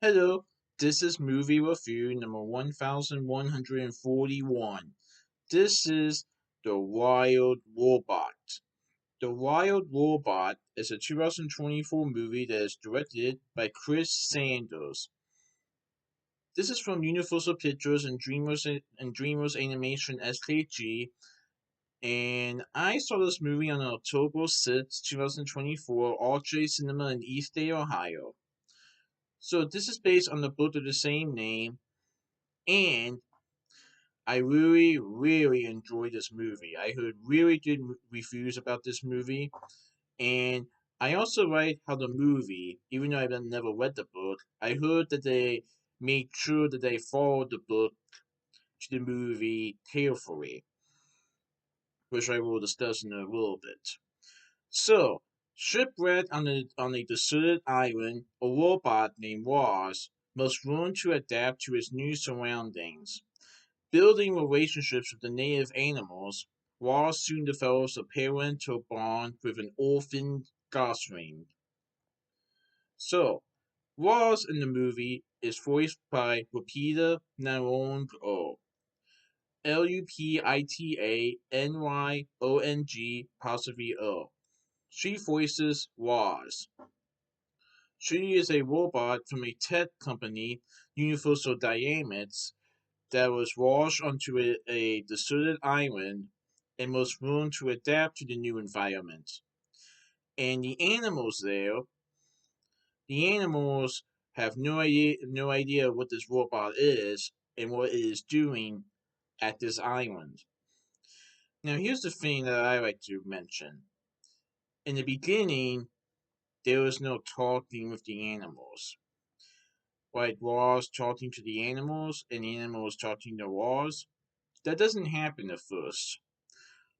Hello, this is movie review number 1141. This is The Wild Robot. The Wild Robot is a 2024 movie that is directed by Chris Sanders. This is from Universal Pictures and DreamWorks Animation SKG, and I saw this movie on October 6, 2024, Archway Cinema in Eastgate, Ohio. So this is based on the book of the same name, and I really enjoyed this movie. I heard really good reviews about this movie, and I also like how the movie, even though I've never read the book, I heard that they made sure that they followed the book to the movie carefully, which I will discuss in a little bit. So, shipwrecked on a deserted island, a robot named Ross must learn to adapt to his new surroundings. Building relationships with the native animals, Ross soon develops a parental bond with an orphaned gosling. So, Ross in the movie is voiced by Lupita Nyong'o, Lupita Nyong'. She voices Ross. She is a robot from a tech company, Universal Dynamics, that was washed onto a deserted island and must learn to adapt to the new environment. And the animals have no idea what this robot is and what it is doing at this island. Now, here's the thing that I like to mention. In the beginning, there was no talking with the animals. Like Ross talking to the animals and the animals talking to Ross. That doesn't happen at first.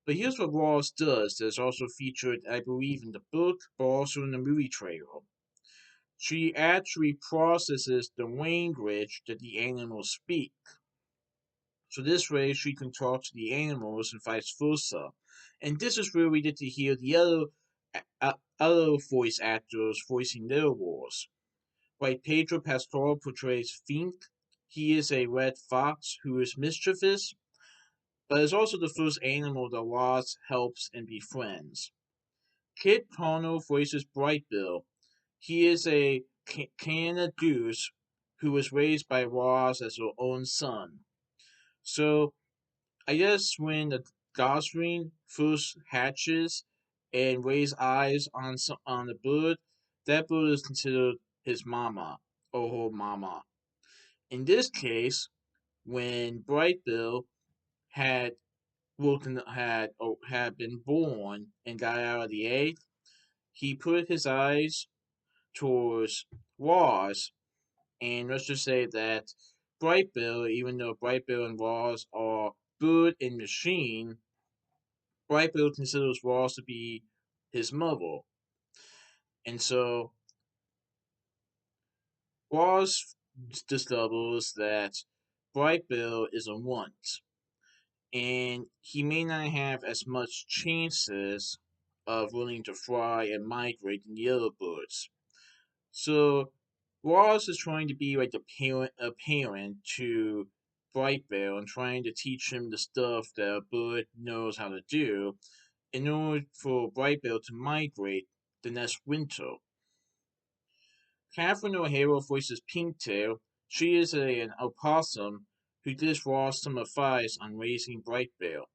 But here's what Ross does that's also featured, I believe, in the book, but also in the movie trailer. She actually processes the language that the animals speak. So this way she can talk to the animals and vice versa. And this is where we get to hear the other voice actors voicing their roles. Like Pedro Pascal portrays Fink. He is a red fox who is mischievous, but is also the first animal that Ross helps and befriends. Kit Connell voices Brightbill. He is a Canada goose who was raised by Ross as her own son. So I guess when the gosling first hatches and lays eyes on the bird, that bird is considered his mama or her mama. In this case, when Brightbill had had been born and got out of the egg, he put his eyes towards Ross, and let's just say that Brightbill, even though Brightbill and Ross are bird and machine, Brightbill considers Ross to be his mother. And so Ross discovers that Brightbill is a runt, and he may not have as much chances of learning to fly and migrate than the other birds. So Ross is trying to be like a parent to Brightbill and trying to teach him the stuff that a bird knows how to do in order for Brightbill to migrate the next winter. Catherine O'Hara voices Pinktail. She is an opossum who gives Ross some advice on raising Brightbill.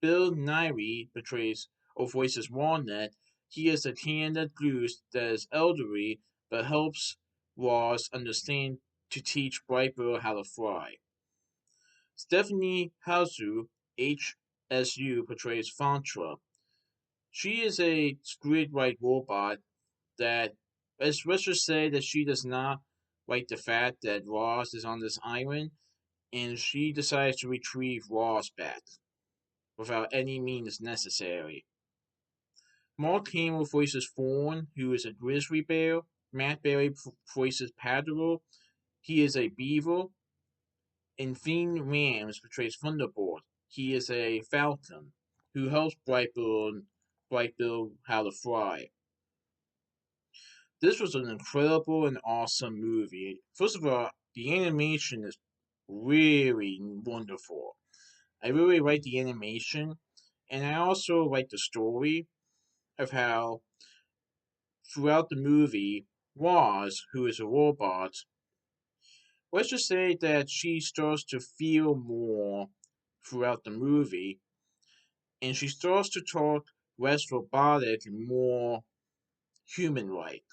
Bill Nighy portrays or voices Walnut. He is a Canada goose that is elderly but helps Ross understand to teach Brightbill how to fly. Stephanie Hausu, HSU, portrays Fantra. She is a squid-like robot that, let's just say that she does not like the fact that Ross is on this island, and she decides to retrieve Ross back without any means necessary. Mark Hamill voices Fawn, who is a grizzly bear. Matt Berry voices Paddle. He is a beaver. And Fiend Rams portrays Thunderbolt. He is a falcon who helps Brightbill how to fly. This was an incredible and awesome movie. First of all, the animation is really wonderful. I really like the animation, and I also like the story of how throughout the movie, Roz, who is a robot, let's just say that she starts to feel more throughout the movie, and she starts to talk less robotic and more human like.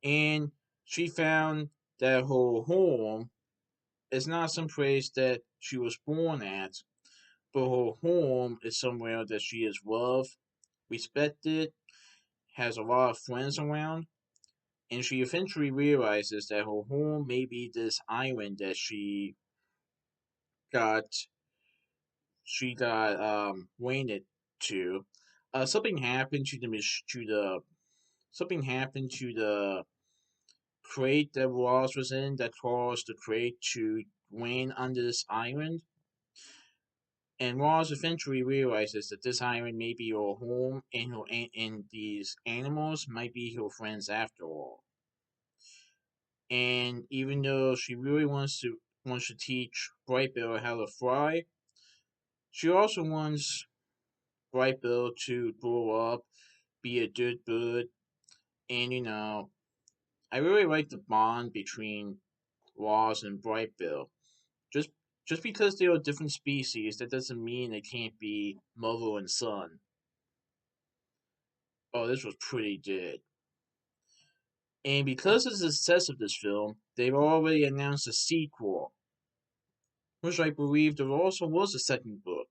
And she found that her home is not some place that she was born at, but her home is somewhere that she is loved, respected, has a lot of friends around, and she eventually realizes that her home may be this island that got got landed to. Something happened to the something happened to the crate that Ross was in that caused the crate to land on this island. And Ross eventually realizes that this island may be her home, and and these animals might be her friends after all. And even though she really wants to teach Brightbill how to fly, she also wants Brightbill to grow up, be a good bird, and I really like the bond between Ross and Brightbill. Just just because they are different species, that doesn't mean they can't be mother and son. Oh, this was pretty good. And because of the success of this film, they've already announced a sequel, which I believe there also was a second book,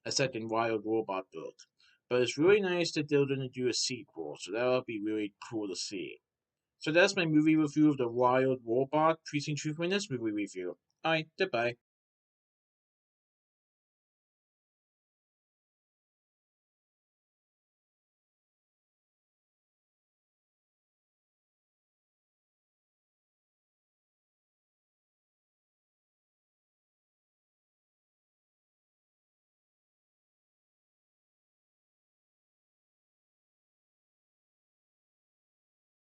a second Wild Robot book. But it's really nice that they're going to do a sequel, so that'll be really cool to see. So that's my movie review of the Wild Robot Precinct 2 Minutes movie review. Alright, goodbye.